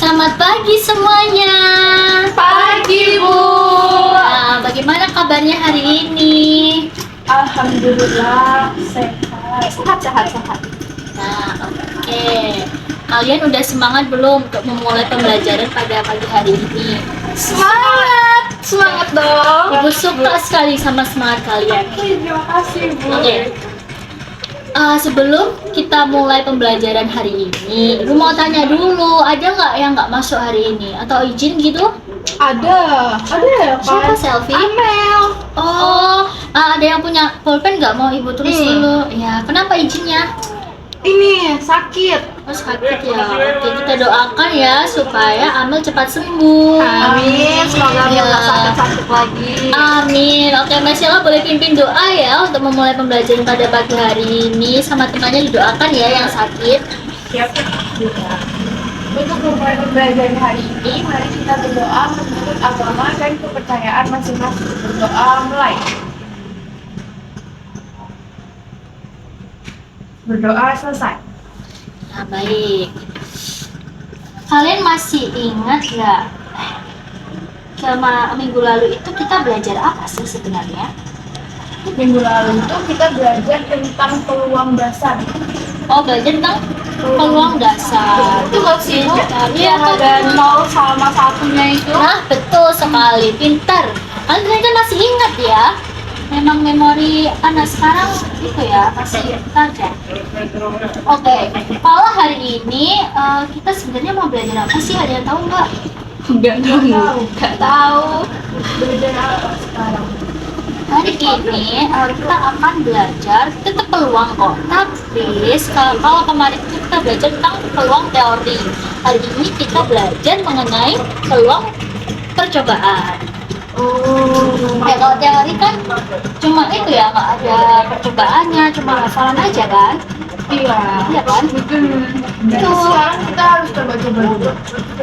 Selamat pagi semuanya. Pagi, Bu. Nah, bagaimana kabarnya hari ini? Alhamdulillah sehat. Nah, oke. Kalian udah semangat belum untuk memulai pembelajaran pada pagi hari ini? Semangat dong. Ibu suka sekali sama semangat kalian. Terima kasih, Bu. Oke. Sebelum kita mulai pembelajaran hari ini, Ibu mau tanya dulu, ada nggak yang nggak masuk hari ini? Atau izin gitu? Ada ya, Siapa kan? selfie? Amel. Oh, ada yang punya pulpen nggak? Mau Ibu tulis dulu? Ya, kenapa izinnya? Ini sakit. Oh, sakit ya. Oke, kita doakan ya supaya Amel cepat sembuh. Amin. Semoga Amel Ya. nggak sakit-sakit lagi. Amin. Oke, Mbak Sheila boleh pimpin doa ya untuk memulai pembelajaran pada pagi hari ini. Sama temannya didoakan ya yang sakit. Siap. Untuk memulai pembelajaran hari ini, mari kita berdoa menurut agama dan kepercayaan masing-masing. Berdoa mulai. Berdoa selesai. Nah, baik. Kalian masih ingat nggak? Minggu lalu itu kita belajar apa sih sebenarnya? Minggu lalu itu kita belajar tentang peluang dasar. Oh, belajar tentang peluang dasar. Itu nggak sih, Bu? Iya, Yang ada 0 sama 1-nya itu. Nah, betul sekali. Pintar. Kalian ternyata masih ingat ya? Memang memori anak sekarang itu ya, masih tajam. Oke, kalau hari ini kita sebenarnya mau belajar apa sih? Ada yang tahu nggak? Nggak Nggak tahu. Belajar apa sekarang? Hari ini kita akan belajar tetap peluang kok. Tapi kalau kemarin itu kita belajar tentang peluang teori. Hari ini kita belajar mengenai peluang percobaan. Ya kalau teori kan cuma itu ya, nggak ada percobaannya, cuma hafalan aja kan? Iya. Iya kan? Itu sekarang kita harus coba-coba dulu.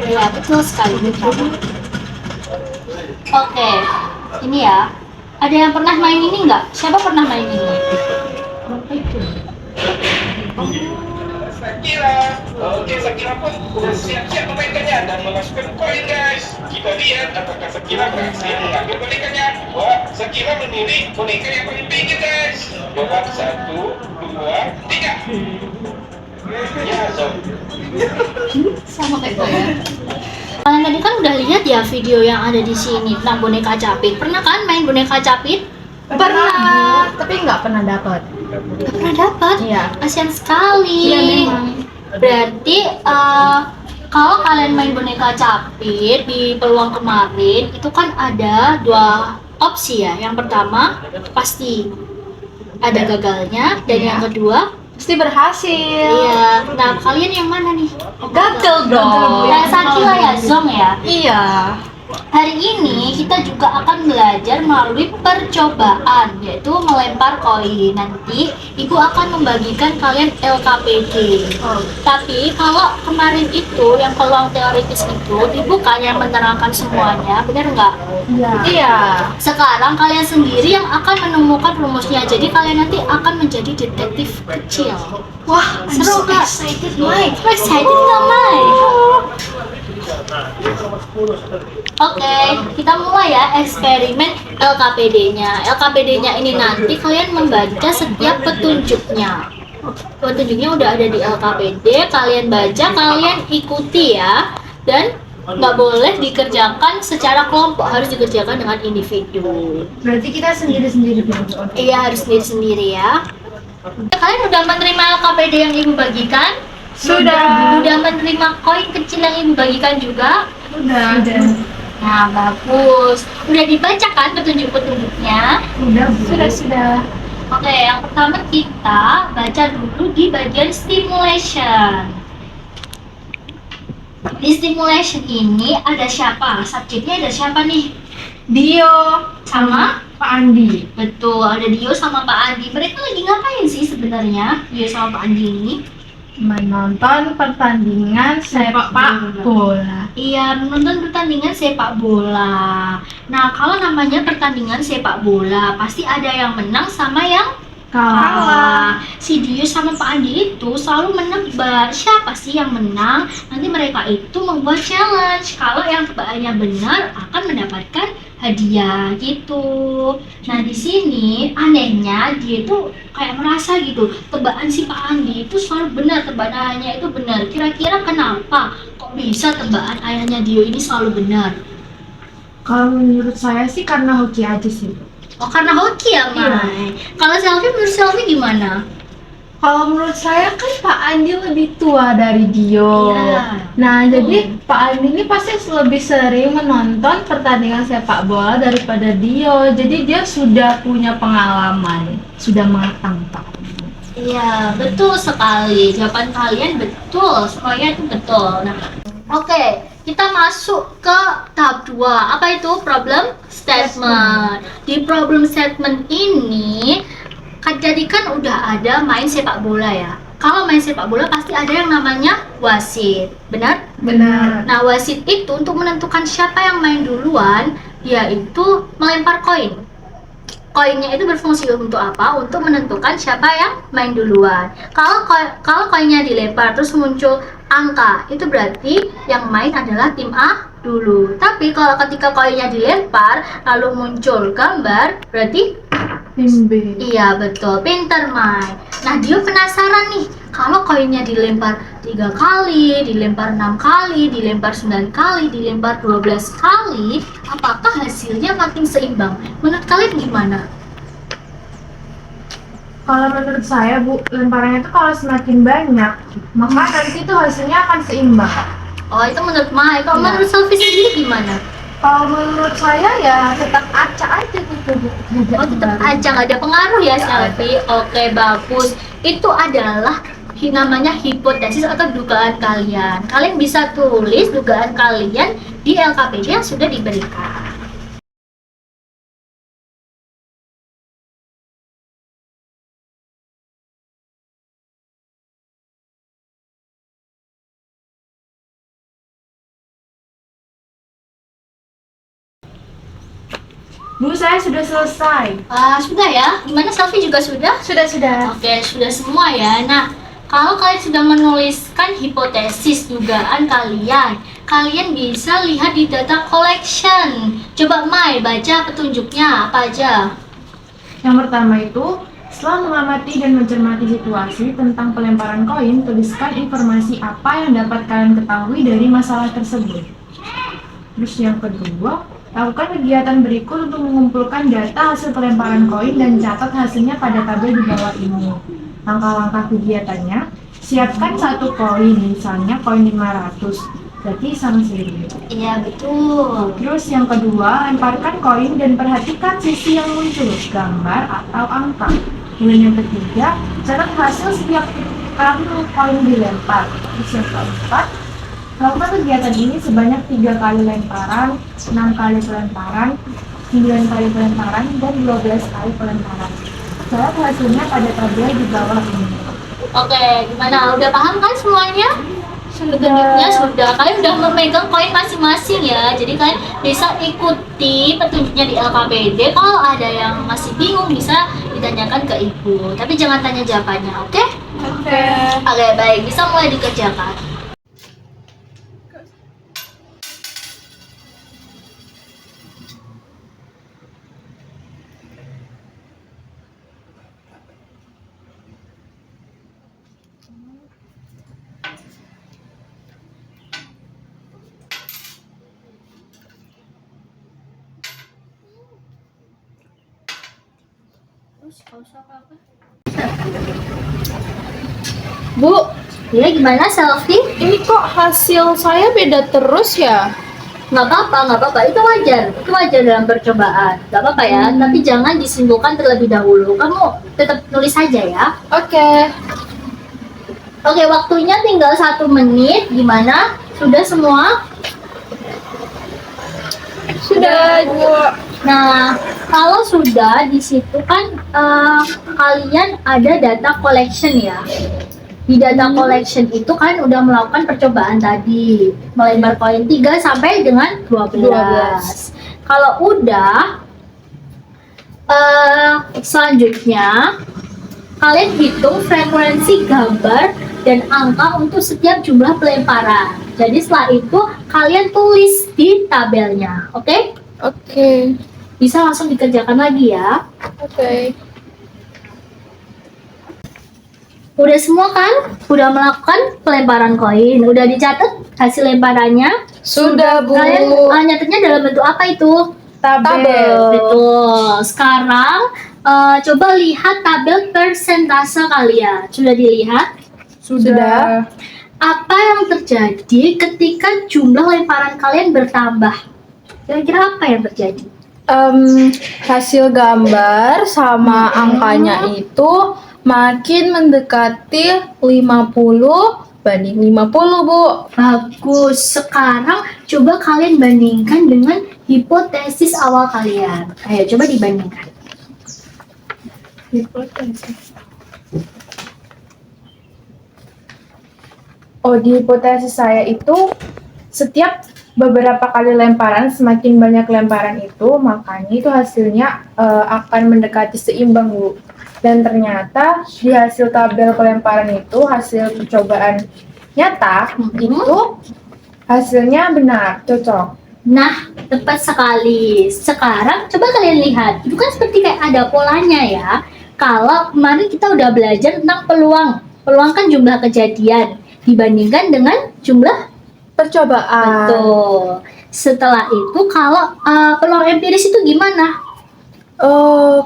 Ya betul sekali. Oke, ini ya. Ada yang pernah main ini nggak? Siapa pernah main ini? Sakira. Oke, Sakira pun sudah siap-siap memainkannya dan memasukkan koin, guys. Kita lihat apakah Sakira berhasil mengambil bonekanya. Wah, Sakira memilih boneka yang paling pinggir, guys. Jawab 1, 2, 3. Ya, Sob. Sama kayak gue ya. Kalian tadi kan udah lihat ya video yang ada di sini tentang boneka capit. Pernah kan main boneka capit? Pernah, tapi nggak pernah dapat. Gak pernah dapat. Iya. Kasian sekali. Iya, memang. Berarti kalau kalian main boneka capit di peluang kemarin itu kan ada dua opsi ya. Yang pertama pasti ada gagalnya dan Iya. yang kedua Pasti berhasil. iya. Nah, kalian yang mana nih? Gagal dong. Nah, Sakila ya, Zong ya. Iya. Hari ini kita juga akan belajar melalui percobaan, yaitu melempar koin. Nanti Ibu akan membagikan kalian LKPD. Tapi kalau kemarin itu yang peluang teoritis itu Ibu kan yang menerangkan semuanya, benar nggak? Iya. Sekarang kalian sendiri yang akan menemukan rumusnya. Jadi kalian nanti akan menjadi detektif kecil. Wah, Seru nggak? excited, Mike. Excited nggak, Mai? Oke, kita mulai ya eksperimen LKPD-nya. LKPD-nya ini nanti kalian membaca setiap petunjuknya. Petunjuknya udah ada di LKPD, kalian baca, kalian ikuti ya. Dan nggak boleh dikerjakan secara kelompok, harus dikerjakan dengan individu. Berarti kita sendiri-sendiri belajar. Iya, harus sendiri-sendiri ya. Kalian udah menerima LKPD yang Ibu bagikan? Sudah. Udah menerima koin kecil yang Ibu bagikan juga? Udah. Nah, bagus. Udah dibacakan petunjuk-petunjuknya? Sudah. Oke, yang pertama kita baca dulu di bagian stimulation. Di stimulation ini ada siapa? Subjeknya ada siapa nih? Dio Sama? Pak Andi. Betul, ada Dio sama Pak Andi. Mereka lagi ngapain sih sebenarnya? Dio sama Pak Andi ini? Menonton pertandingan sepak bola. Iya, menonton pertandingan sepak bola. Nah, kalau namanya pertandingan sepak bola, pasti ada yang menang sama yang Kalah. Si Dio sama Pak Andi itu selalu menebak siapa sih yang menang. Nanti mereka itu membuat challenge. Kalau yang tebakannya benar akan mendapatkan hadiah gitu. Nah di sini anehnya dia itu kayak merasa gitu tebakan si Pak Andi itu selalu benar, tebakannya itu benar. Kira-kira kenapa kok bisa tebakan ayahnya Dio ini selalu benar? Kalau menurut saya sih karena hoki aja sih. Oh karena hoki ya Mai. Kalau Selfie, menurut Selfie gimana? Kalau menurut saya kan Pak Andi lebih tua dari Dio. Iya. Nah, jadi Pak Andi ini pasti lebih sering menonton pertandingan sepak bola daripada Dio. Jadi dia sudah punya pengalaman, sudah matang Pak. Iya, betul sekali. Jawaban kalian betul, semuanya itu betul. Nah, oke, kita masuk ke tahap 2. Apa itu? Problem statement. Di problem statement ini, jadi kan udah ada main sepak bola ya. Kalau main sepak bola pasti ada yang namanya wasit, benar? Benar. Nah, wasit itu untuk menentukan siapa yang main duluan, yaitu melempar koin. Koinnya itu berfungsi untuk apa? Untuk menentukan siapa yang main duluan. Kalau koinnya dilempar terus muncul angka, itu berarti yang main adalah tim A dulu. Tapi kalau ketika koinnya dilempar lalu muncul gambar, berarti Tim B. iya betul, pinter Mai. Nah dia penasaran nih, kalau koinnya dilempar 3 kali, dilempar 6 kali, dilempar 9 kali, dilempar 12 kali, apakah hasilnya makin seimbang? Menurut kalian gimana? Kalau menurut saya, Bu, lemparannya itu kalau semakin banyak, maka nanti itu hasilnya akan seimbang. Oh itu menurut Mai, kalau Iya. menurut Sophie sendiri gimana? Kalau menurut saya ya tetap acak aja gitu, Bu. Oh tetap aja nggak ada pengaruh ya Nggak Selfie. Oke bagus. Itu adalah namanya hipotesis atau dugaan kalian. Kalian bisa tulis dugaan kalian di LKPD yang sudah diberikan. Bu, saya sudah selesai. Sudah ya? Gimana Selfie juga sudah? Sudah. Oke, sudah semua ya. Nah, kalau kalian sudah menuliskan hipotesis dugaan kalian, kalian bisa lihat di data collection. Coba Mai baca petunjuknya apa aja. Yang pertama itu, setelah mengamati dan mencermati situasi tentang pelemparan koin, tuliskan informasi apa yang dapat kalian ketahui dari masalah tersebut. Terus yang kedua, lakukan kegiatan berikut untuk mengumpulkan data hasil pelemparan koin dan catat hasilnya pada tabel di bawah ini. Langkah-langkah kegiatannya, siapkan satu koin, misalnya koin 500, berarti sama sendiri. Iya, betul. Terus yang kedua, lemparkan koin dan perhatikan sisi yang muncul, gambar atau angka. Kemudian yang ketiga, catat hasil setiap kali koin dilempar. Terus yang keempat, lakukan kegiatan ini sebanyak 3 kali lemparan, 6 kali pelemparan, 9 kali pelemparan, dan 12 kali pelemparan. Catat hasilnya pada tabel di bawah ini. Oke, gimana? Udah paham kan semuanya? Petunjuknya sudah. Kalian udah memegang koin masing-masing ya. Jadi kalian bisa ikuti petunjuknya di LKPD. Kalau ada yang masih bingung bisa ditanyakan ke ibu. Tapi jangan tanya jawabannya, oke? Oke. Oke, baik. Bisa mulai dikerjakan. Terus kalau apa-apa? Bu, Ya gimana Selfie? ini kok hasil saya beda terus ya? Nggak apa-apa, itu wajar dalam percobaan, nggak apa-apa ya, tapi jangan disimpulkan terlebih dahulu, kamu tetap nulis saja ya. Oke. Oke, waktunya tinggal 1 menit, gimana? Sudah semua? Sudah, Bu. Nah, kalau sudah, di situ kan kalian ada data collection ya. Di data collection itu kan udah melakukan percobaan tadi, melempar koin 3 sampai dengan 12. Kalau udah, selanjutnya kalian hitung frekuensi gambar dan angka untuk setiap jumlah pelemparan. Jadi setelah itu kalian tulis di tabelnya, oke? Oke. Bisa langsung dikerjakan lagi ya. Oke. Udah semua kan? Udah melakukan pelemparan koin? Udah dicatat hasil lemparannya? Sudah, Bu. Kalian nyatetnya dalam bentuk apa itu? Tabel. Betul. Sekarang coba lihat tabel persentase kalian. Sudah dilihat? Sudah. Apa yang terjadi ketika jumlah lemparan kalian bertambah? Kira-kira apa yang terjadi? Hasil gambar sama angkanya itu makin mendekati 50 banding 50, Bu. Bagus. Sekarang coba kalian bandingkan dengan hipotesis awal kalian. Ayo coba dibandingkan. Oh, di hipotesis saya itu setiap beberapa kali lemparan, semakin banyak lemparan itu, makanya itu hasilnya akan mendekati seimbang, Bu. Dan ternyata di hasil tabel pelemparan itu, hasil percobaan nyata, itu hasilnya benar, cocok. Nah, tepat sekali. Sekarang coba kalian lihat. Itu kan seperti kayak ada polanya ya. Kalau kemarin kita udah belajar tentang peluang. Peluang kan jumlah kejadian dibandingkan dengan jumlah Percobaan. betul. Setelah itu kalau peluang empiris itu gimana?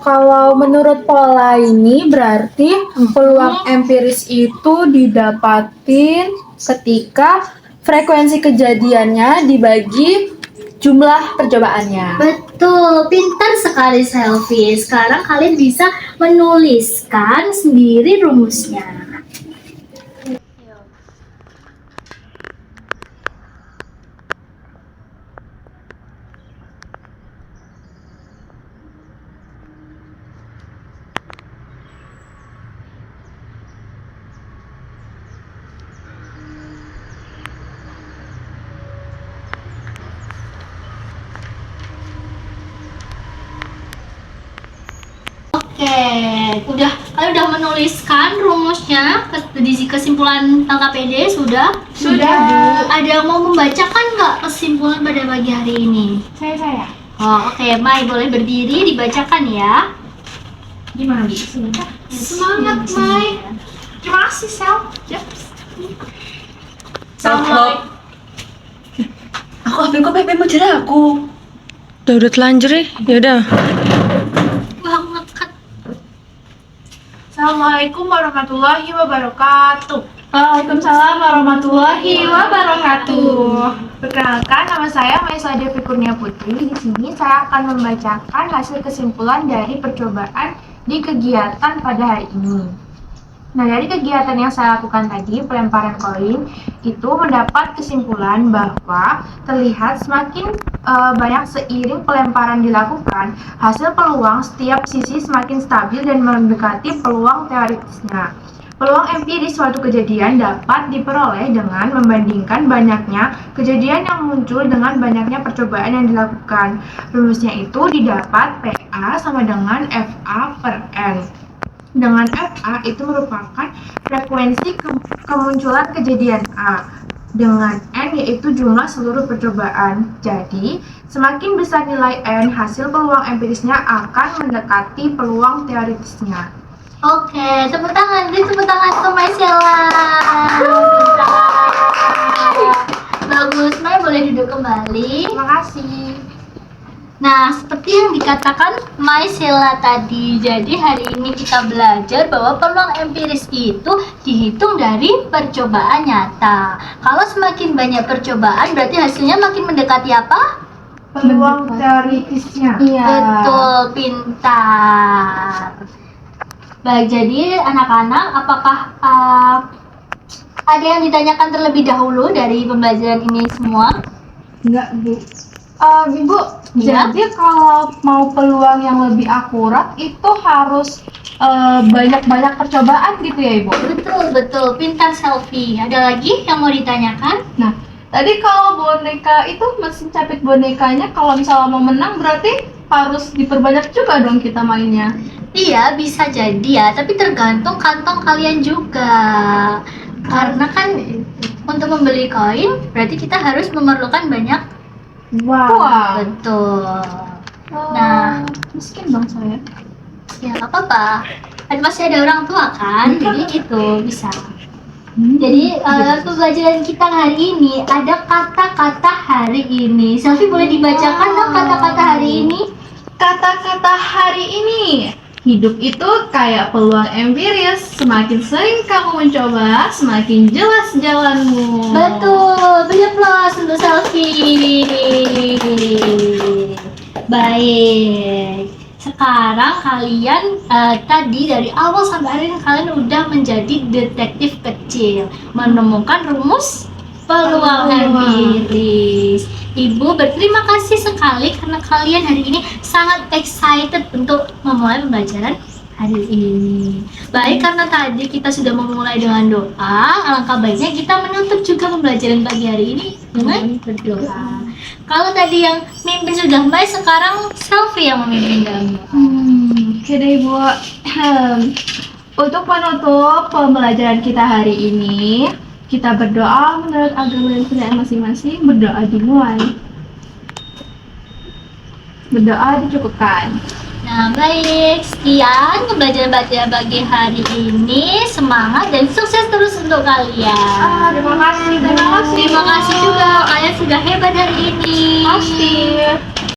Kalau menurut pola ini berarti peluang empiris itu didapatin ketika frekuensi kejadiannya dibagi jumlah percobaannya. Betul, pintar sekali Selfie. Sekarang kalian bisa menuliskan sendiri rumusnya. Oke, kalian udah menuliskan rumusnya di kesimpulan LKPD sudah? Sudah, Bu. Ada yang mau membacakan nggak kesimpulan pada pagi hari ini? Saya. Oh, oke, Mai boleh berdiri dibacakan ya. Gimana, Bu? Semangat, Mai. Terima kasih, Sel. Assalamualaikum. Aku HP kok PP mau jadi aku. Udah telanjur ya? Yaudah. Wah, aku ngekat. Assalamualaikum warahmatullahi wabarakatuh. Waalaikumsalam warahmatullahi wabarakatuh. Perkenalkan, nama saya Maisa Devi Kurnia Putri. Di sini saya akan membacakan hasil kesimpulan dari percobaan di kegiatan pada hari ini. Nah, dari kegiatan yang saya lakukan tadi, pelemparan koin, itu mendapat kesimpulan bahwa terlihat semakin banyak seiring pelemparan dilakukan, hasil peluang setiap sisi semakin stabil dan mendekati peluang teoritisnya. Peluang empiris suatu kejadian dapat diperoleh dengan membandingkan banyaknya kejadian yang muncul dengan banyaknya percobaan yang dilakukan. Rumusnya itu didapat PA sama dengan FA per N. Dengan FA itu merupakan frekuensi kemunculan kejadian A. Dengan N yaitu jumlah seluruh percobaan. Jadi, semakin besar nilai N, hasil peluang empirisnya akan mendekati peluang teoritisnya. Oke, tepuk tangan untuk Mai Sheila. Bagus, Mai boleh duduk kembali. Terima kasih. Nah, seperti yang dikatakan Mai Sheila tadi, jadi hari ini kita belajar bahwa peluang empiris itu dihitung dari percobaan nyata. Kalau semakin banyak percobaan, berarti hasilnya makin mendekati apa? Peluang teoritisnya. Betul, pintar. Baik, jadi anak-anak, apakah ada yang ditanyakan terlebih dahulu dari pembelajaran ini semua? Enggak, Bu. Ibu, Ya. jadi kalau mau peluang yang lebih akurat itu harus banyak-banyak percobaan gitu ya, Ibu? Betul, pintar Selfie. Ada lagi yang mau ditanyakan? Nah, tadi kalau boneka itu mesin capit bonekanya kalau misalnya mau menang berarti harus diperbanyak juga dong kita mainnya. Iya, bisa jadi ya, tapi tergantung kantong kalian juga. Karena kan untuk membeli koin berarti kita harus memerlukan banyak Wah. betul. Nah, Nah, miskin bang saya. ya nggak apa-apa. Kan masih ada orang tua kan, jadi itu bisa. Jadi pembelajaran kita hari ini ada kata-kata hari ini. Selfie boleh dibacakan dong kata-kata hari ini? Kata-kata hari ini. Hidup itu kayak peluang empiris. Semakin sering kamu mencoba, semakin jelas jalanmu. Betul, beri aplaus untuk Selfie. Baik. Sekarang kalian tadi dari awal sampai akhir kalian udah menjadi detektif kecil, menemukan rumus peluang empiris. Ibu berterima kasih sekali karena kalian hari ini sangat excited untuk memulai pembelajaran hari ini. Baik, karena tadi kita sudah memulai dengan doa, alangkah baiknya kita menutup juga pembelajaran pagi hari ini dengan berdoa. Kalau tadi yang mimpin sudah baik, sekarang Selfie yang memimpin dalam doa. Oke deh Ibu. Untuk penutup pembelajaran kita hari ini, kita berdoa menurut agama dan kepercayaan masing-masing. Berdoa dimulai. Berdoa dicukupkan. Nah, baik, sekian pembelajaran pagi hari ini. Semangat dan sukses terus untuk kalian. Terima kasih. Terima kasih juga, kalian sudah hebat hari ini. Pasti.